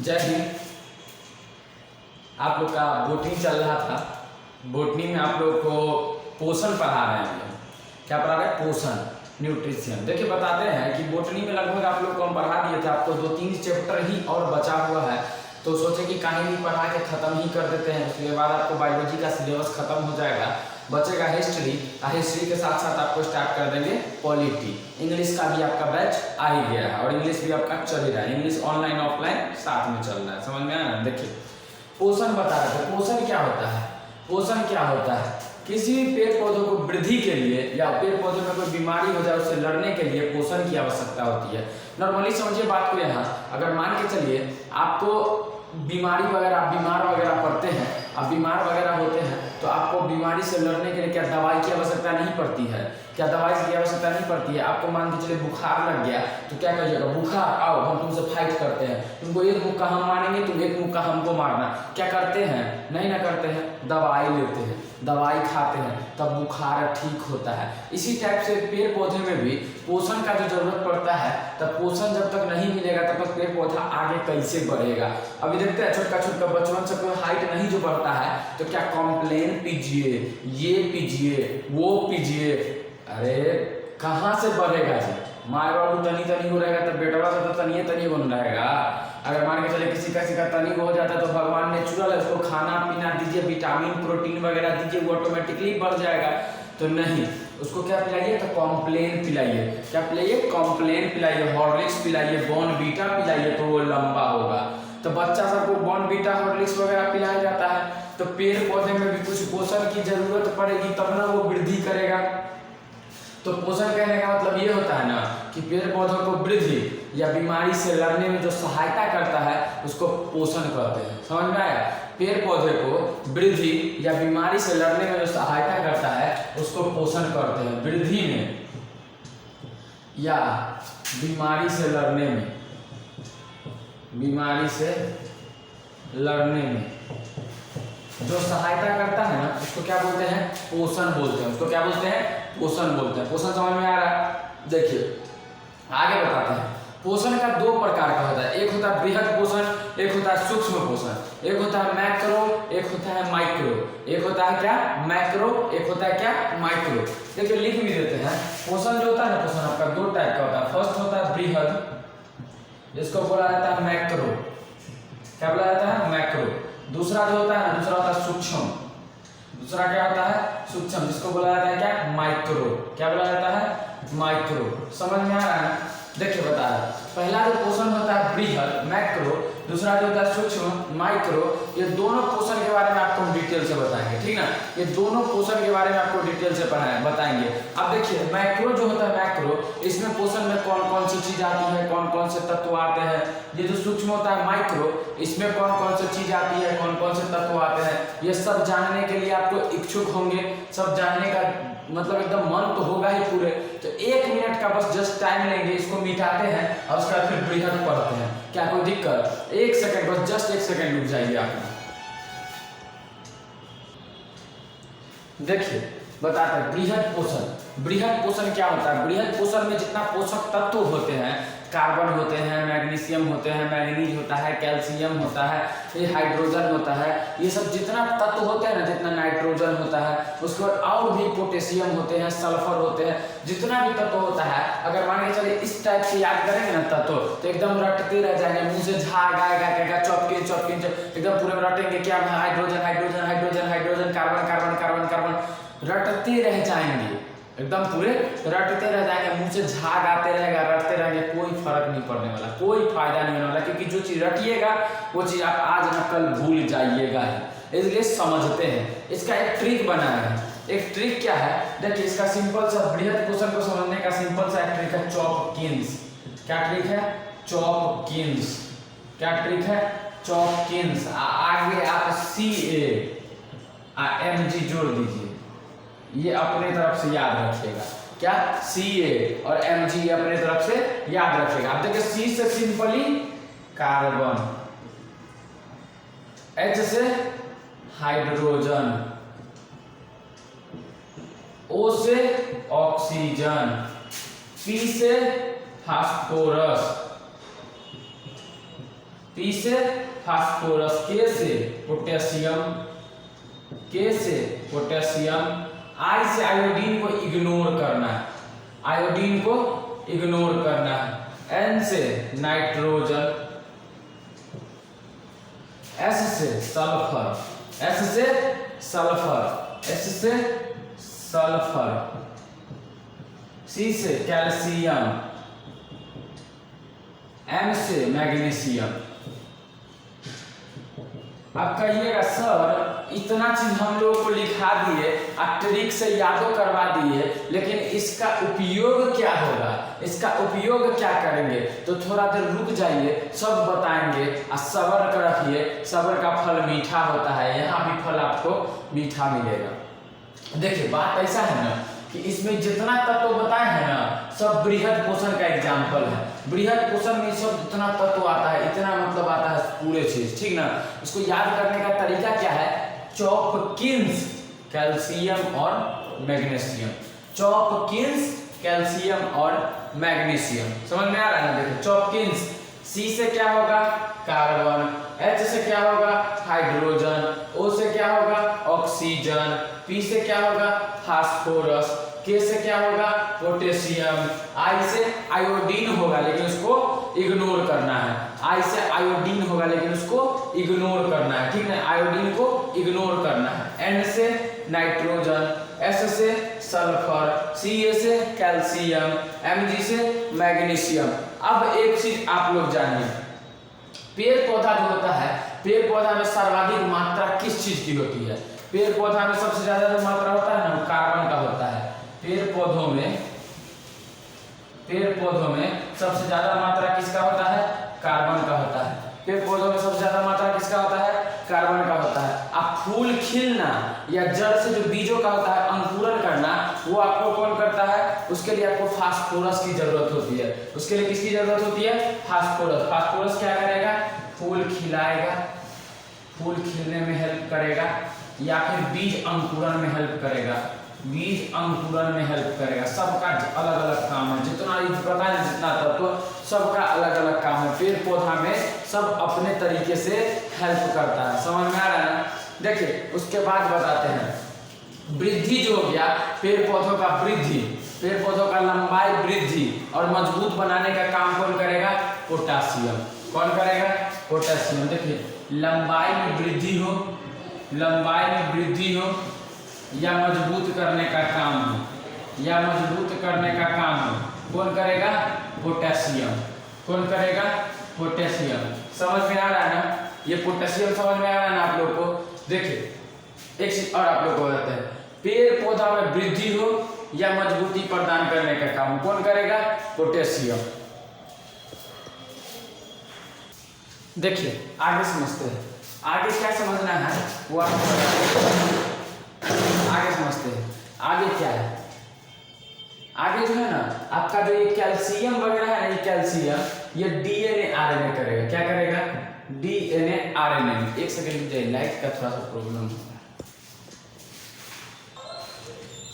जय हिंद। आप लोग का बोटनी चल रहा था। बोटनी में आप लोग को पोषण पढ़ा रहे हैं। क्या पढ़ा रहे हैं? पोषण, न्यूट्रिशन। देखिए बताते हैं कि बोटनी में लगभग आप लोग को हम पढ़ा दिए थे। आपको 2-3 चैप्टर ही और बचा हुआ है, तो सोचे कि कहीं भी पढ़ा के ख़त्म ही कर देते हैं। उसके बाद आपको बायोलॉजी का सिलेबस खत्म हो जाएगा, बचेगा हिस्ट्री। हिस्ट्री के साथ साथ आपको स्टार्ट कर देंगे पॉलिटी। इंग्लिश का भी आपका बैच आ ही गया है और इंग्लिश भी आपका चल ही रहा है। इंग्लिश ऑनलाइन ऑफलाइन साथ में चल रहा है, समझ में आया ना? देखिए पोषण बता रहे थे। पोषण क्या होता है? पोषण क्या होता है? किसी भी पेड़ पौधों को वृद्धि के लिए या पेड़ पौधों में कोई बीमारी हो जाए उससे लड़ने के लिए पोषण की आवश्यकता होती है। नॉर्मली समझिए बात को। यहाँ अगर मान के चलिए आपको बीमारी वगैरह, आप बीमार वगैरह पड़ते हैं, आप बीमार वगैरह होते हैं, तो आपको बीमारी से लड़ने के लिए क्या दवाई की आवश्यकता नहीं पड़ती है? क्या दवाई की आवश्यकता नहीं पड़ती है? आपको मान के चलिए बुखार लग गया तो क्या कहिएगा? बुखार आओ, हम तुमसे फाइट करते हैं। तुमको एक मुक्का हम मारेंगे, तुम एक मुक्का हमको मारना। क्या करते हैं? नहीं ना करते हैं, दवाई लेते हैं, दवाई खाते हैं, तब बुखार ठीक होता है। इसी टाइप से पेड़ पौधे में भी पोषण का जो जरूरत पड़ता है, तब पोषण जब तक नहीं मिलेगा तब तक पेड़ पौधा आगे कैसे बढ़ेगा? अभी देखते हैं छोटा छोटा बचपन से कोई हाइट नहीं जो बढ़ता है, तो क्या कॉम्प्लेन पीजिए, ये पीजिए, वो पीजिए। अरे कहाँ से बढ़ेगा जी? माँ बाबू तनी तनी हो रहेगा तो बेटवा से तो तनिए तनी बन रहेगा। अगर मान के चले किसी का तनी हो जाता है तो भगवान नेचुरल है, उसको खाना पीना दीजिए, विटामिन प्रोटीन वगैरह दीजिए, वो ऑटोमेटिकली बढ़ जाएगा। तो नहीं, उसको क्या पिलाइए? तो कॉम्प्लेन पिलाइए। क्या पिलाइए? कॉम्प्लेन पिलाइए, हॉर्लिक्स पिलाइए, बॉर्नवीटा पिलाइए, तो वो लंबा होगा। तो बच्चा सबको बॉर्नवीटा हॉर्लिक्स वगैरह पिलाया जाता है। तो पेड़ पौधे में भी कुछ पोषण की जरूरत पड़ेगी, तब ना वो वृद्धि करेगा। तो पोषण कहने का मतलब ये होता है ना कि पेड़ पौधों को वृद्धि या बीमारी से लड़ने में जो सहायता करता है उसको पोषण कहते हैं। समझ में आया? पेड़ पौधे को वृद्धि या बीमारी से लड़ने में जो सहायता करता है उसको पोषण कहते हैं। वृद्धि में या बीमारी से लड़ने में, बीमारी से लड़ने में जो सहायता करता है ना उसको क्या बोलते हैं? पोषण बोलते हैं। उसको क्या बोलते हैं? पोषण बोलते हैं। पोषण समझ में आ रहा है? देखिए आगे बताते हैं। पोषण का 2 प्रकार का होता है। एक होता है बृहद पोषण, एक होता है सूक्ष्म पोषण। एक होता है मैक्रो, एक होता है माइक्रो। एक होता है क्या? मैक्रो, एक होता है क्या? माइक्रो। देखिए लिख भी देते हैं। पोषण जो होता है ना, पोषण आपका 2 टाइप का होता है। फर्स्ट होता है बृहद, जिसको बोला जाता है मैक्रो। क्या बोला जाता है? मैक्रो। दूसरा जो होता है ना, दूसरा होता है सूक्ष्म। दूसरा क्या होता है? सूक्ष्म, जिसको बोला जाता है क्या? माइक्रो। क्या बोला जाता है? माइक्रो। समझ में आ रहा है? देखिए बता रहे, पहला जो पोषण होता है बृहद मैक्रो, दूसरा जो होता है सूक्ष्म माइक्रो। ये दोनों पोषण के बारे में आपको हम डिटेल से बताएंगे, ठीक ना? ये दोनों पोषण के बारे में आपको डिटेल से बताएंगे। अब देखिए मैक्रो जो होता है मैक्रो, इसमें पोषण में कौन कौन सी चीज आती है, कौन कौन से तत्व आते हैं। ये जो सूक्ष्म होता है माइक्रो, इसमें कौन कौन सी चीज आती है, कौन कौन से तत्व आते हैं, ये सब जानने के लिए आपको इच्छुक होंगे। सब जानने का मतलब एकदम मन तो होगा ही पूरे। तो 1 मिनट का बस जस्ट टाइम लेंगे, इसको मिटाते हैं और उसका फिर बृहद पढ़ते हैं। क्या कोई दिक्कत? 1 सेकंड, बस जस्ट 1 सेकंड रुक जाइए आप। देखिए बताते हैं बृहद पोषण। बृहद पोषण क्या होता है? बृहद पोषण में जितना पोषक तत्व होते हैं, कार्बन होते हैं, मैग्नीशियम होते हैं, मैंगनीज होता है, कैल्शियम होता है, ये हाइड्रोजन होता है, ये सब जितना तत्व होते हैं ना, जितना नाइट्रोजन होता है, उसके बाद और भी पोटेशियम होते हैं, सल्फर होते हैं, जितना भी तत्व होता है, अगर मान के चलिए इस टाइप से याद करेंगे ना तत्व, तो एकदम रटते रह जाएंगे, मुंह से झाग आएगा, चौपके चौपके एकदम पूरे रटेंगे। क्या? Hydrogen hydrogen hydrogen hydrogen, carbon carbon carbon carbon, रटते रह जाएंगे, एकदम पूरे रटते रह जाएंगे, मुंह से झाग आते रहेगा, रटते रहेंगे, कोई फर्क नहीं पड़ने वाला, कोई फायदा नहीं होने वाला, क्योंकि जो चीज रटिएगा वो चीज आप आज न कल भूल जाइएगा ही। इसलिए समझते हैं। इसका एक ट्रिक बनाया है। एक ट्रिक क्या है? देखिए इसका सिंपल सा बृहद पोषण को समझने का सिंपल सा एक ट्रिक है, चॉपकिंस। क्या ट्रिक है? चॉपकिंस। क्या ट्रिक है? चॉपकिंस। आगे आप CA जोड़ दीजिए, ये अपने तरफ से याद रखिएगा। क्या? CA और Mg अपने तरफ से याद रखिएगा। आप देखिए C से सिंपली कार्बन, H से हाइड्रोजन, O से ऑक्सीजन, P से फास्फोरस, पी से फास्फोरस, के से पोटेशियम, के से पोटेशियम, आई से आयोडीन को इग्नोर करना है, आयोडीन को इग्नोर करना है, एन से नाइट्रोजन, एस से सल्फर, एस से सल्फर, एस से सल्फर, सी से कैल्शियम, एम से मैग्नीशियम। अब कहिएगा सर इतना चीज हम लोगों को लिखा दिए, ट्रिक से यादो करवा दिए, लेकिन इसका उपयोग क्या होगा, इसका उपयोग क्या करेंगे? तो थोड़ा देर रुक जाइए, सब बताएंगे और सब्र कर रखिए, सब्र का फल मीठा होता है, यहाँ भी फल आपको मीठा मिलेगा। देखिए बात ऐसा है ना कि इसमें जितना तत्व बताए हैं ना सब बृहद पोषण का एग्जाम्पल है। बृहद पोषण में सब इतना तत्व आता है, इतना मतलब आता है पूरे चीज, ठीक ना। इसको याद करने का तरीका क्या है? चॉपकिंस कैल्शियम और मैग्नीशियम, चॉपकिंस कैल्शियम और मैग्नीशियम, समझ में आ रहा है ना? देखो चॉपकिंस, सी से क्या होगा? कार्बन, एच से क्या होगा? हाइड्रोजन, ओ से क्या होगा? ऑक्सीजन, पी से क्या होगा? फास्फोरस, के से क्या होगा? पोटेशियम, आई से आयोडीन होगा लेकिन उसको इग्नोर करना है, आई से आयोडीन होगा लेकिन उसको इग्नोर करना है, ठीक है, आयोडीन को इग्नोर करना है, एन से नाइट्रोजन, एस से सल्फर, सी से कैल्शियम, एम जी से मैग्नीशियम। अब एक चीज आप लोग जानिए, पेड़ पौधा जो होता है, पेड़ पौधा में सर्वाधिक मात्रा किस चीज की होती है? पेड़ पौधा में सबसे ज्यादा जो मात्रा होता है ना वो कार्बन का होता है। पेड़ पौधों में सबसे ज्यादा मात्रा किसका होता है? कार्बन का होता है। पेड़ पौधों में सबसे ज्यादा मात्रा किसका होता है? कार्बन का होता है। अब फूल खिलना या जड़ से जो बीजों का होता है अंकुरन करना, वो आपको कौन करता है? उसके लिए आपको फास्फोरस की जरूरत होती है। उसके लिए किसकी जरूरत होती है? फास्फोरस। फास्फोरस क्या करेगा? फूल खिलाएगा, फूल खिलने में हेल्प करेगा, या फिर बीज अंकुरन में हेल्प करेगा, बीज अंकुरन में हेल्प करेगा। सबका अलग अलग काम है, जितना पता है जितना तत्व सबका अलग अलग काम है। पेड़ पौधा में सब अपने तरीके से हेल्प करता है, समझ में आ रहा है ना? देखिए उसके बाद बताते हैं वृद्धि जो हो गया, पेड़ पौधों का वृद्धि, पेड़ पौधों का लंबाई वृद्धि और मजबूत बनाने का काम कौन करेगा? पोटासियम। कौन करेगा? पोटासियम। देखिए लंबाई में वृद्धि हो, लंबाई में वृद्धि हो या मजबूत करने का काम हो, या मजबूत करने का काम हो, कौन करेगा? पोटेशियम। कौन करेगा? पोटेशियम। समझ में आ रहा है ना? ये पोटेशियम समझ में आ रहा है ना आप लोग को? देखिए एक चीज और आप लोग को बताते हैं, पेड़ पौधा में वृद्धि हो या मजबूती प्रदान करने का काम कौन करेगा? पोटेशियम। देखिए आगे समझते हैं, आगे क्या समझना है वो आपको आगे समझते हैं। आगे क्या है? आगे जो है ना आपका जो ये कैल्शियम वगैरह है, ये कैल्शियम ये डीएनए आरएनए करेगा। क्या करेगा? DNA RNA. एक सेकंड रुक जाइए, लाइट का थोड़ा सा प्रॉब्लम हो रहा है।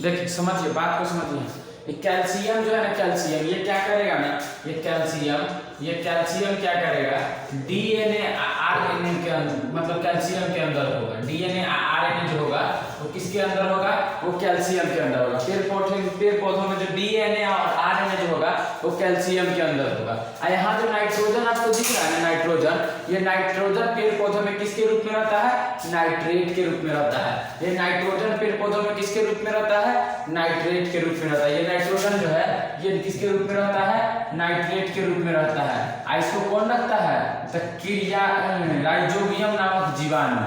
देखिए समझिए, बात को समझिए। ये कैल्शियम जो है ना, कैल्शियम ये क्या करेगा ना, ये कैल्शियम क्या करेगा? डीएनए आरएनए के अंदर, मतलब कैल्शियम के अंदर होगा। डीएनए आरएनए जो होगा वो किसके अंदर होगा? वो कैल्शियम के अंदर होगा। पेड़ पौधों में जो डीएनए और आरएनए जो होगा वो कैल्शियम के अंदर होगा। और यहाँ जो नाइट्रोजन आपको दिख रहा है ना, नाइट्रोजन, ये नाइट्रोजन पेड़ पौधों में किसके रूप में रहता है? नाइट्रेट के रूप में रहता है। ये नाइट्रोजन पेड़ पौधों में किसके रूप में रहता है? नाइट्रेट के रूप में रहता है। ये नाइट्रोजन जो है ये किसके रूप में रहता है? नाइट्रेट के रूप में रहता है। इसको कौन रखता है? क्रिया राइजोबियम नामक जीवाणु।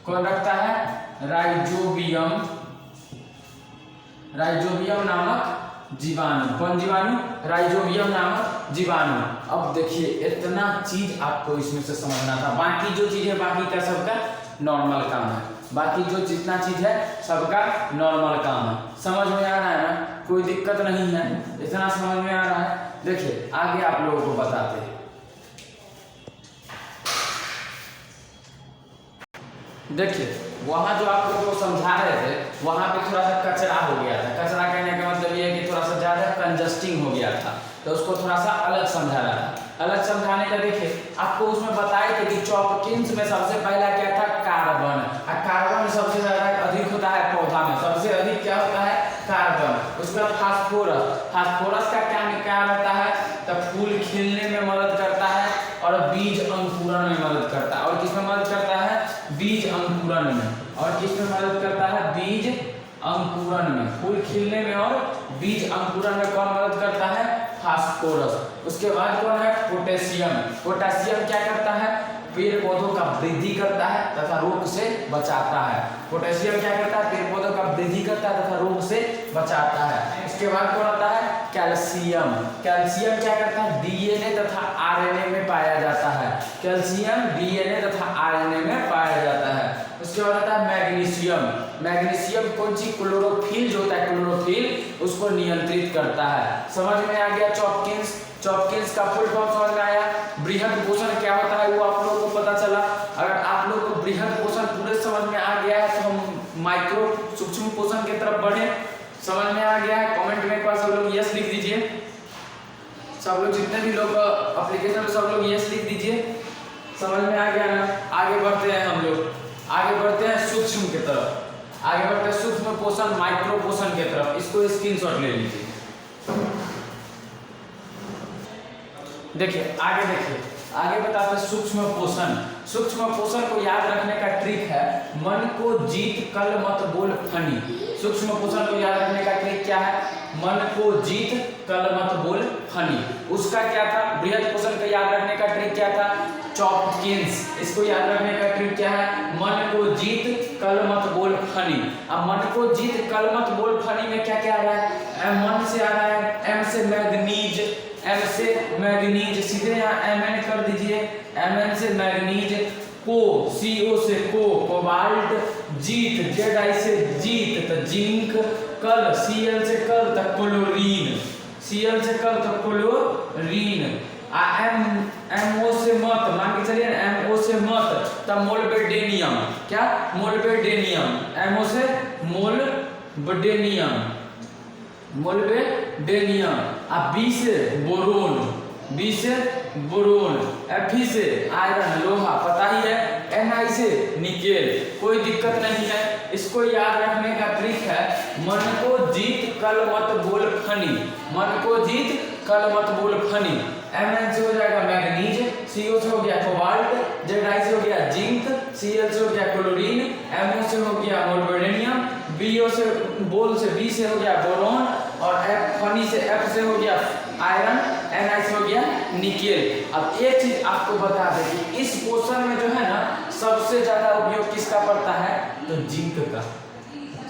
कौन रखता है? राइजोबियम नामक जीवाणु। कौन जीवाणु? राइजोबियम नामक जीवाणु। अब देखिए इतना चीज आपको इसमें से समझना था। बाकी जो चीज है बाकी का सबका नॉर्मल काम है, बाकी जो जितना चीज है सबका नॉर्मल काम है। समझ में आ रहा है ना? कोई दिक्कत नहीं है, इतना समझ में आ रहा है। देखिए आगे आप लोगों को बताते हैं। देखिए वहां जो आप लोगों को समझा रहे थे वहां पे थोड़ा सा कचरा हो गया था। कचरा कहने का मतलब ये है कि थोड़ा सा ज्यादा कंजस्टिंग हो गया था, तो उसको थोड़ा सा अलग समझा रहा था। अलग समझाने का देखिए आपको उसमें बताए सबसे पहला क्या था, कार्बन। और कार्बन सबसे ज्यादा अधिक होता है पौधा में, सबसे अधिक क्या होता है, कार्बन। उसके बाद फास्फोरस। फास्फोरस का क्या कार्य होता है, तो फूल खिलने में मदद करता है और बीज अंकुरण में मदद करता है। और किसमें मदद करता है, बीज अंकुरण में। और किसमें मदद करता है, बीज अंकुरण में। फूल खिलने में और बीज अंकुरण में कौन मदद करता है, फास्फोरस। उसके बाद कौन है, पोटेशियम। पोटेशियम क्या करता है, पेड़ पौधों का वृद्धि करता है तथा रोग से बचाता है। पोटेशियम क्या करता है, पेड़ पौधों का वृद्धि करता है तथा रोग से बचाता है। इसके बाद कौन आता है, कैल्शियम। कैल्शियम क्या करता है, डीएनए तथा आरएनए में पाया जाता है। कैल्शियम डीएनए तथा आरएनए में पाया जाता है। उसके बाद आता है मैग्नीशियम। मैग्नीशियम कौन सी, क्लोरोफिल जो होता है, क्लोरोफिल उसको नियंत्रित करता है। समझ में आ गया चॉपकिंस। चॉपकिंस का फुल फॉर्म समझ में आया। बृहद पोषण क्या होता है वो आप लोगों को पता चला। अगर आप लोगों को बृहद पोषण पूरे समझ में आ गया है तो हम माइक्रो सूक्ष्म पोषण की तरफ बढ़े। समझ में आ गया है, कमेंट में एक बार सब लोग यस लिख दीजिए। सब लोग जितने भी लोग एप्लीकेशन में सब लोग यस लिख दीजिए। समझ में आ गया ना। आगे बढ़ते हैं हम लोग, आगे बढ़ते हैं सूक्ष्म की तरफ। आगे बढ़ते हैं सूक्ष्म पोषण माइक्रो पोषण की तरफ। इसको स्क्रीनशॉट ले लीजिए। देखिए आगे, देखिए आगे बताते हैं सूक्ष्म पोषण। सूक्ष्म पोषण को याद रखने का ट्रिक है, मन को जीत कल मत बोल फनी। सूक्ष्म पोषण को याद रखने का ट्रिक क्या है, मन को जीत कल मत बोल फनी। उसका क्या था, बृहद पोषण को याद रखने का ट्रिक क्या था, चॉपकिंस। इसको याद रखने का ट्रिक क्या है, मन को जीत कल मत बोल फनी। अब मन को जीत कल मत बोल फनी में क्या क्या आ रहा है, मन से आ रहा है, एम से मैग्नीज, एम से मैग्नीज, सीधे यहाँ एमएन कर दीजिए, एमएन से मैग्नीज, को सीओ से कोबाल्ट, जीत जेड आई से जीत तो जिंक, कल सीएल से कल तो क्लोरीन, सीएल से कल तो क्लोरीन, एमओ से मत, मान के चलिए एमओ से मत तब मोलबेडेनियम, क्या मोलबेडेनियम, एमओ से मोलबेडेनियम, मोलबेडेनियम। अब बी से बोरोन, बी से बोरोन, एफ से आयरन लोहा पता ही है, एन आई से निकेल, कोई दिक्कत नहीं है। इसको याद रखने का ट्रिक है, मन को जीत कल मत बोल फनी, मन को जीत कल मत बोल फनी। एम से हो जाएगा मैग्नीज, सीओ से हो गया कोबाल्ट, जेड आई से हो गया जिंक, सीएल से हो गया क्लोरीन, एमओ से हो गया मोलबेडेनियम, बीओ से बोल से बी से हो गया बोरोन, और एफ फनी से एफ से हो गया आयरन, एन आई से हो गया निकेल। अब एक चीज आपको बता दें कि इस पोषण में जो है ना सबसे ज्यादा उपयोग किसका पड़ता है, तो जिंक का।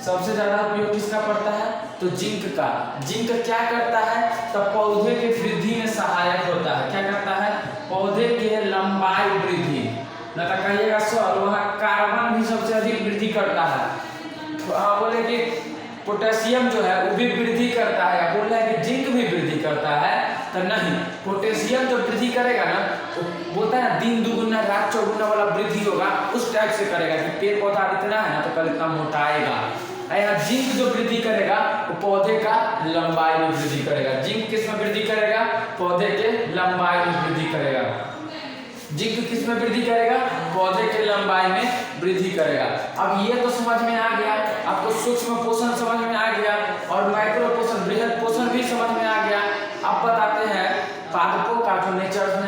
सबसे ज्यादा उपयोग किसका पड़ता है, तो जिंक का। जिंक क्या करता है, तो पौधे के वृद्धि में सहायक होता है। क्या करता है, पौधे के लंबाई वृद्धि, न तो कहिएगा सर वहाँ कार्बन भी सबसे अधिक वृद्धि करता है, तो बोले कि पोटेशियम जो है वो भी वृद्धि करता है, बोल रहे हैं कि जिंक भी वृद्धि करता है, तो नहीं, पोटेशियम जो वृद्धि करेगा ना तो बोलता है दिन दुगुना रात चौगुना वाला वृद्धि होगा, उस टाइप से करेगा कि पेड़ पौधा इतना है ना तो कल इतना मोटाएगा। यहाँ जिंक जो वृद्धि करेगा वो पौधे का लंबाई में वृद्धि करेगा। जिंक किस में वृद्धि करेगा, पौधे के लंबाई में वृद्धि करेगा। जिंक किस में वृद्धि करेगा, पौधे के लंबाई में वृद्धि करेगा। अब ये तो समझ में आ गया, आपको सूक्ष्म पोषण समझ में आ गया और माइक्रो पोषण बृहद पोषण भी समझ में आ गया। अब बताते हैं पादपों का जो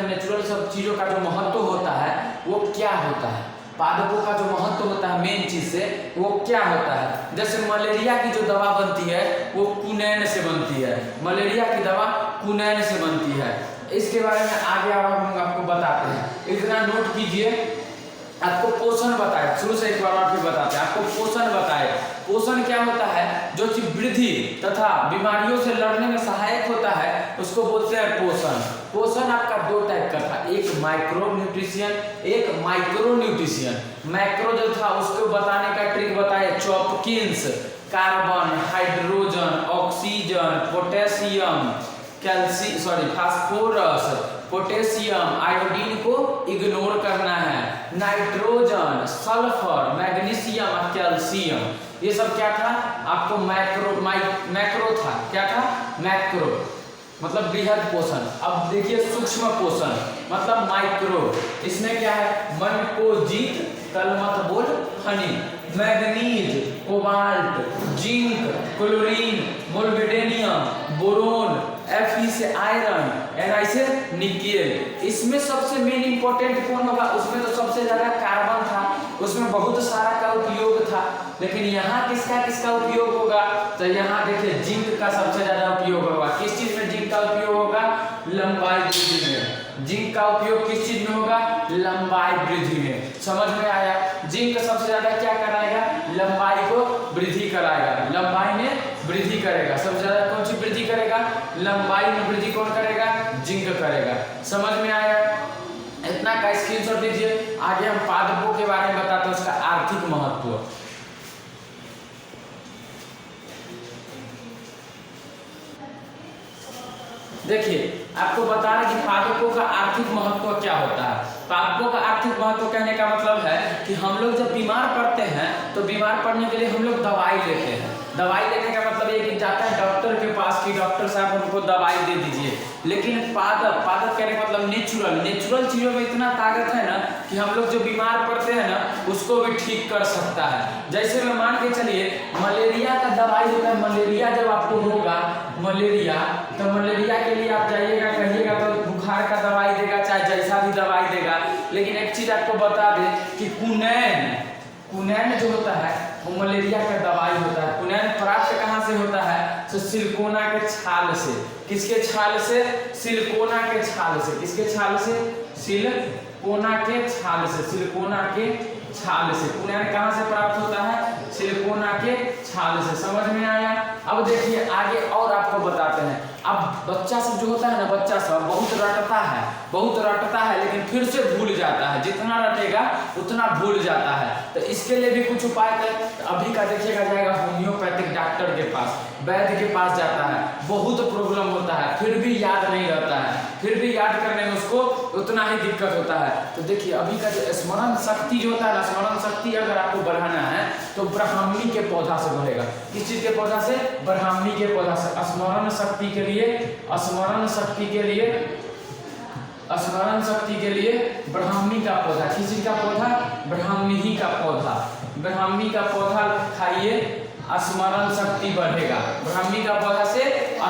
नेचुरल सब चीजों का जो महत्व होता है वो क्या होता है। पादपों का जो महत्व होता है मेन चीज से वो क्या होता है, जैसे मलेरिया की जो दवा बनती है वो कुनैन से बनती है, मलेरिया की दवा कुनैन से बनती है। इसके बारे में आगे हम आपको बताते हैं, इतना नोट कीजिए। आपको पोषण बताए, शुरू से एक बार फिर बताते हैं, आपको पोषण बताए। पोषण क्या होता है, जो चीज वृद्धि तथा बीमारियों से लड़ने में सहायक होता है उसको बोलते हैं पोषण। पोषण आपका दो टाइप का था, एक माइक्रो न्यूट्रिशियन, एक माइक्रो न्यूट्रिशियन। माइक्रो जो था उसको बताने का ट्रिक बताए चॉपकिंस, carbon, hydrogen, oxygen, potassium, phosphorus, potassium, iodine को इग्नोर करना है, नाइट्रोजन, सल्फर, मैग्नीशियम, कैल्शियम, ये सब क्या था आपको मैक्रो था। क्या था, मैक्रो। मतलब बृहद पोषण। अब देखिए सूक्ष्म पोषण मतलब माइक्रो, इसमें क्या है, मन को जीत, कल मत बोल Honey, manganese, cobalt, zinc, chlorine, molybdenum, boron, Fe से आयरन, Ni से निकेल। इसमें सबसे मेन इंपॉर्टेंट कौन होगा, उसमें तो सबसे ज्यादा कार्बन था, उसमें बहुत सारा का उपयोग था, लेकिन यहाँ किसका किसका उपयोग होगा, तो यहाँ देखिए जिंक का सबसे ज्यादा उपयोग होगा। किस चीज में जिंक का उपयोग होगा, लंबाई वृद्धि में। जिंक का उपयोग किस चीज में होगा, लंबाई वृद्धि में। समझ में आया, जिंक सबसे ज्यादा क्या कराएगा, लंबाई को वृद्धि कराएगा, लंबाई में वृद्धि करेगा। सबसे ज्यादा कौन सी वृद्धि करेगा, लंबाई में वृद्धि कौन करेगा, जिंक करेगा। समझ में आया, इतना का स्क्रीनशॉट लीजिए। आगे हम पादपों के बारे में बताते हैं, उसका आर्थिक महत्व। देखिए आपको बता रहे कि पादपों का आर्थिक महत्व क्या होता है। पादपों का आर्थिक महत्व कहने का मतलब है कि हम लोग जब बीमार पड़ते हैं तो बीमार पड़ने के लिए हम लोग दवाई लेते हैं। दवाई लेने का मतलब ये कि जाता है डॉक्टर के पास कि डॉक्टर साहब हमको दवाई दे दीजिए, लेकिन पादप कहने का मतलब नेचुरल चीजों में इतना ताकत है ना कि हम लोग जो बीमार पड़ते हैं ना उसको भी ठीक कर सकता है। जैसे मैं मान के चलिए मलेरिया का दवाई होता है, मलेरिया जब आपको होगा मलेरिया, तो मलेरिया के लिए आप जाइएगा कहिएगा तो बुखार का दवाई देगा, चाहे जैसा भी दवाई देगा। लेकिन एक चीज आपको बता दें कि कुनैन जो होता है वो मलेरिया का दवाई होता है। कुनैन प्राप्त कहाँ से होता है, तो सिलिकोना के छाल से। किसके छाल से, सिलिकोना के छाल से। किसके छाल से, सिलिकोना के छाल से। सिलिकोना के छाल से कुनैन कहाँ से प्राप्त होता है, सिलिकोना के छाल से। समझ में आया। अब देखिए आगे और आपको बताते हैं। अब बच्चा सब जो होता है ना, बच्चा सब बहुत रटता है लेकिन फिर से भूल जाता है, जितना रटेगा उतना भूल जाता है। तो इसके लिए भी कुछ उपाय है। अभी का देखिएगा जाएगा होम्योपैथिक डॉक्टर के पास, वैद्य के पास जाता है, बहुत प्रॉब्लम होता है, फिर भी याद नहीं रहता है, फिर भी याद करने में उसको उतना ही दिक्कत होता है। तो देखिए अभी का जो स्मरण शक्ति जो होता है ना, स्मरण शक्ति अगर आपको बढ़ाना है तो ब्राह्मी के पौधा से बढ़ेगा। किस चीज के पौधा से, ब्राह्मी के पौधा से। स्मरण शक्ति के लिए ब्राह्मी का पौधा। किस चीज का पौधा, ब्राह्मी का पौधा। ब्राह्मी का पौधा खाइए, स्मरण शक्ति बढ़ेगा। ब्राह्मी का पौधा से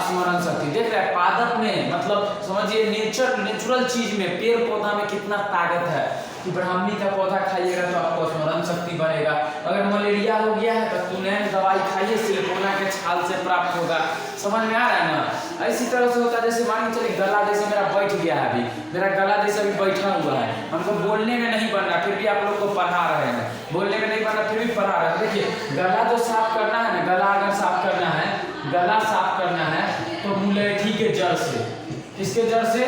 स्मरण शक्ति। देख रहे हैं पादप में, मतलब समझिए नेचुरल चीज में, पेड़ पौधा में कितना ताकत है कि ब्राह्मी का पौधा खाइएगा तो आपको स्मरण शक्ति बढ़ेगा। अगर मलेरिया हो गया है तो कुनैन दवाई खाइए, सिलिकोना के छाल से प्राप्त होगा। समझ में आ रहा है ना। इसी तरह से होता है, जैसे मान के चलिए गला जैसे मेरा बैठ गया है, अभी मेरा गला जैसे अभी बैठा हुआ है, हमको बोलने में नहीं बनना, फिर भी आप लोग को पढ़ा रहे हैं। बोलने में नहीं बनना फिर भी पढ़ा रहे हैं। देखिए गला जो साफ करना है ना, गला अगर साफ करना है, गला साफ करना है तो मुलेठी के जड़ से। किसके जड़ से,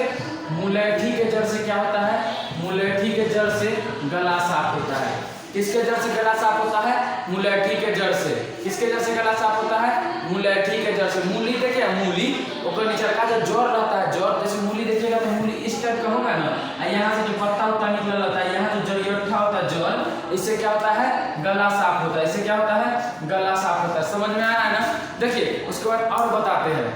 मुलेठी के जड़ से क्या होता है, मुलेठी के जड़ से गला साफ होता है। किसके जड़ से गला साफ होता है, मुलेठी के जड़ से। किसके जड़ से गला साफ होता है, मुलेठी के जड़ से। मूली देखिए, मूली ऊपर नीचे का जो जड़ रहता है, जड़ जैसे मूली देखिएगा तो मूली इस टाइप का होगा ना, यहाँ से जो पत्ता उत्ता निकल रहता है, यहाँ जो जड़ियोठा होता है जड़, इससे क्या होता है, गला साफ होता है। इससे क्या होता है, गला साफ होता है। समझ में आ रहा है ना। देखिए उसके बाद और बताते हैं।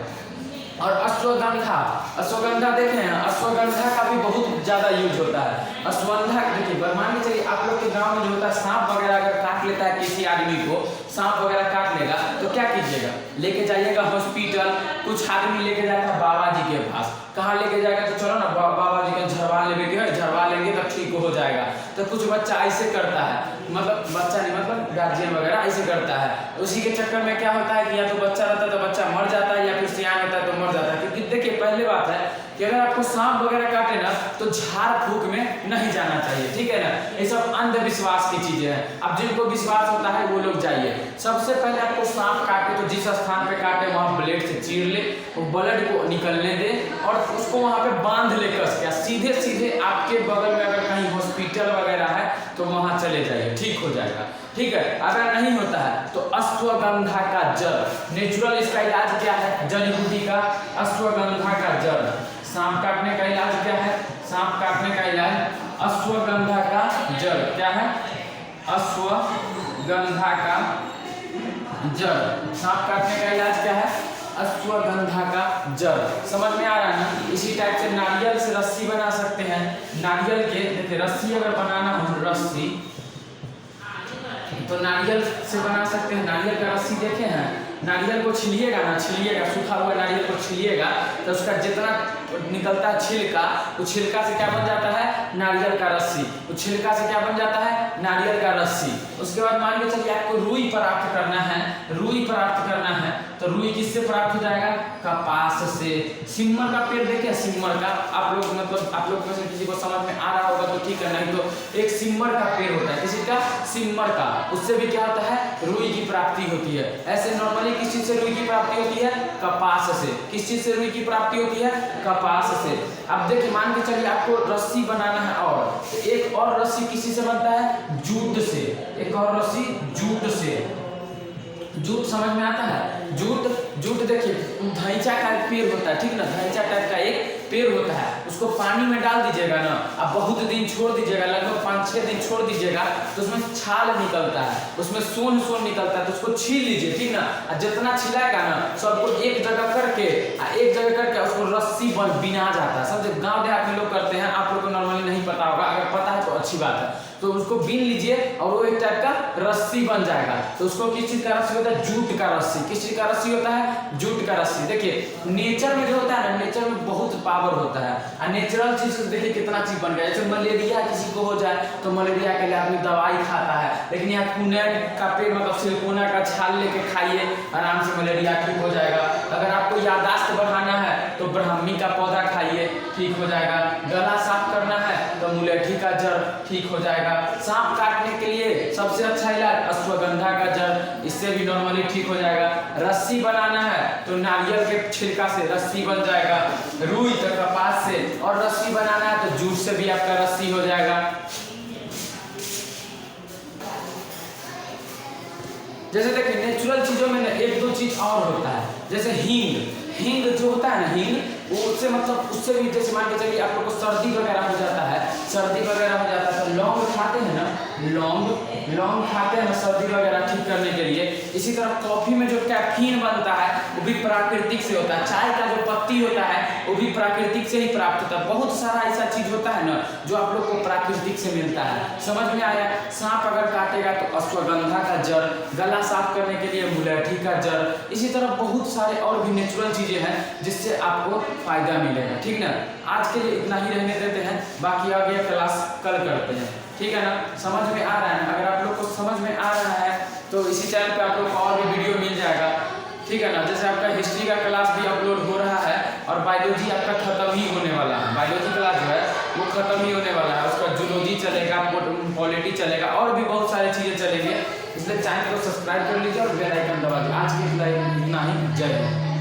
और अश्वगंधा देखे हैं, अश्वगंधा का भी बहुत ज्यादा यूज होता है। अश्वगंधा देखिए मान के चलिए आप लोग के गांव में जो होता है, सांप वगैरह अगर काट लेता है किसी आदमी को, सांप वगैरह काट लेगा तो क्या कीजिएगा, लेके जाइएगा हॉस्पिटल। कुछ आदमी लेके जाता है बाबा जी के पास। कहाँ लेके जाएगा, तो चलो ना बाबा जी का झड़वा लेंगे तो ठीक हो जाएगा। तो कुछ बच्चा ऐसे करता है, मतलब बच्चा नहीं मतलब गार्जियन वगैरह ऐसे करता है। उसी के चक्कर में क्या होता है कि या तो बच्चा रहता है तो बच्चा मर जाता है, या फिर सियान होता है तो मर जाता है। क्योंकि देखिए पहले बात है कि अगर आपको सांप वगैरह काटे ना तो झाड़ फूक में नहीं जाना चाहिए, ठीक है ना। ये सब अंधविश्वास की चीजें हैं। अब जिनको विश्वास होता है वो लोग जाइए। सबसे पहले आपको सांप काटे तो जिस स्थान पे काटे वहां ब्लेड से चीर ले, वो ब्लड को निकलने दे और उसको वहां पे बांध ले कस के। सीधे सीधे आपके बगल में अगर कहीं हॉस्पिटल वगैरह है तो वहां चले जाइए, ठीक हो जाएगा, ठीक है। अगर नहीं होता है तो अश्वगंधा का जड़, नेचुरल इसका इलाज क्या है, जड़ी बूटी का अश्वगंधा का जड़। सांप काटने का इलाज क्या है, सांप काटने का इलाज अश्वगंधा का जड़। क्या है, अश्वगंधा का जड़। सांप काटने का इलाज क्या है, अश्वगंधा का जड़। समझ में आ रहा है ना। इसी टाइप से नारियल से रस्सी बना सकते हैं। नारियल के देखिए रस्सी अगर बनाना हो रस्सी तो नारियल से बना सकते हैं। नारियल का रस्सी देखे हैं, नारियल को छिलिएगा ना, छिलिएगा सूखा हुआ नारियल को छिलिएगा तो उसका जितना निकलता है छिलका, उस छिलका से क्या बन जाता है नारियल का रस्सी। उस छिलका से क्या बन जाता है नारियल का रस्सी। उसके बाद मान के चलिए आपको रुई प्राप्त करना है, रुई प्राप्त करना है तो रुई किससे प्राप्त हो जाएगा कपास से। सिम्मर का पेड़ देखे, सिम्मर का आप लोग मतलब आप लोग में से किसी को समझ में आ रहा होगा तो ठीक है, नहीं तो एक सिम्मर का पेड़ होता है, किसी का सिम्मर का, उससे भी क्या होता है रुई की प्राप्ति होती है। ऐसे नॉर्मली किस चीज से रुई की प्राप्ति होती है कपास से। किस चीज से रुई की प्राप्ति होती है कपास से। अब देखिए मान के चलिए आपको रस्सी बनाना है और तो एक और रस्सी किसी से बनता है जूट से, एक और रस्सी जूट से। जूट समझ में आता है, जूट जूट देखिए धैंचा का एक पेड़ होता है, ठीक ना, धैंचा टाइप का एक पेड़ होता है, उसको पानी में डाल दीजिएगा ना, अब बहुत दिन छोड़ दीजिएगा, लगभग 5-6 दिन छोड़ दीजिएगा तो उसमें छाल निकलता है, उसमें सोन निकलता है, तो उसको छील लीजिए, ठीक ना। और जितना छिलाएगा ना सबको एक जगह करके उसको रस्सी बिना जाता है। सब गाँव देहात में लोग करते हैं, आप लोग को नॉर्मली नहीं पता होगा, अगर पता है तो अच्छी बात है। तो उसको बीन लीजिए और वो एक टाइप का रस्सी बन जाएगा। तो उसको किस चीज का रस्सी होता है जूट का रस्सी। किस चीज का रस्सी होता है जूट का रस्सी। देखिए नेचर में जो होता है ना, नेचर में बहुत पावर होता है और नेचुरल चीज देखिए कितना चीज बन गया। जैसे मलेरिया किसी को हो जाए तो मलेरिया के लिए आदमी दवाई खाता है, लेकिन यहाँ कुनेर का पेड़ मतलब सिलिकोना का छाल लेके खाइए, आराम से मलेरिया ठीक हो जाएगा। अगर आपको याददाश्त बढ़ाना है तो ब्राह्मी का पौधा खाइए, ठीक हो जाएगा। गला साफ करना है तो मुलेठी का जड़ ठीक हो जाएगा। सांप काटने के लिए सबसे अच्छा इलाज अश्वगंधा का जड़, इससे भी नॉर्मली ठीक हो जाएगा। रस्सी बनाना है तो नारियल के छिलका से रस्सी बन जाएगा, रुई तो कपास से, और रस्सी बनाना है तो जूट से भी आपका रस्सी हो जाएगा। जैसे देखिए नेचुरल चीजों में एक दो चीज और होता है, जैसे हींग जो होता है ना, हींग उससे मतलब उससे भी जैसे मान के चलिए आप लोग को सर्दी वगैरह हो जाता है, सर्दी वगैरह हो जाता है तो लौंग खाते हैं ना, लौंग खाते हैं ना सर्दी वगैरह ठीक करने के लिए। इसी तरह कॉफी में जो कैफीन बनता है वो भी प्राकृतिक से होता है। चाय का जो पत्ती होता है वो भी प्राकृतिक से ही प्राप्त होता है। बहुत सारा ऐसा चीज होता है ना जो आप लोग को प्राकृतिक से मिलता है। समझ में आया। सांप अगर काटेगा तो अश्वगंधा का जड़, गला साफ करने के लिए मुलेठी का जड़, इसी तरह बहुत सारे और भी नेचुरल चीजें हैं जिससे आपको फायदा मिलेगा, ठीक ना। आज के लिए इतना ही रहने देते हैं, बाकी आगे क्लास कल करते हैं, ठीक है ना। समझ में आ रहा है ना। अगर आप लोग को समझ में आ रहा है तो इसी चैनल पे आप लोग को और भी वीडियो मिल जाएगा, ठीक है ना। जैसे आपका हिस्ट्री का क्लास भी अपलोड हो रहा है और बायोलॉजी आपका खत्म ही होने वाला है। बायोलॉजी क्लास जो है वो खत्म ही होने वाला है, उसका जूलॉजी चलेगा, पॉलिटी चलेगा और भी बहुत सारी चीजें चलेंगी। इसलिए चैनल को सब्सक्राइब कर लीजिए और बेल आइकन दबा दीजिए। आज के लिए इतना ही, जय हिंद।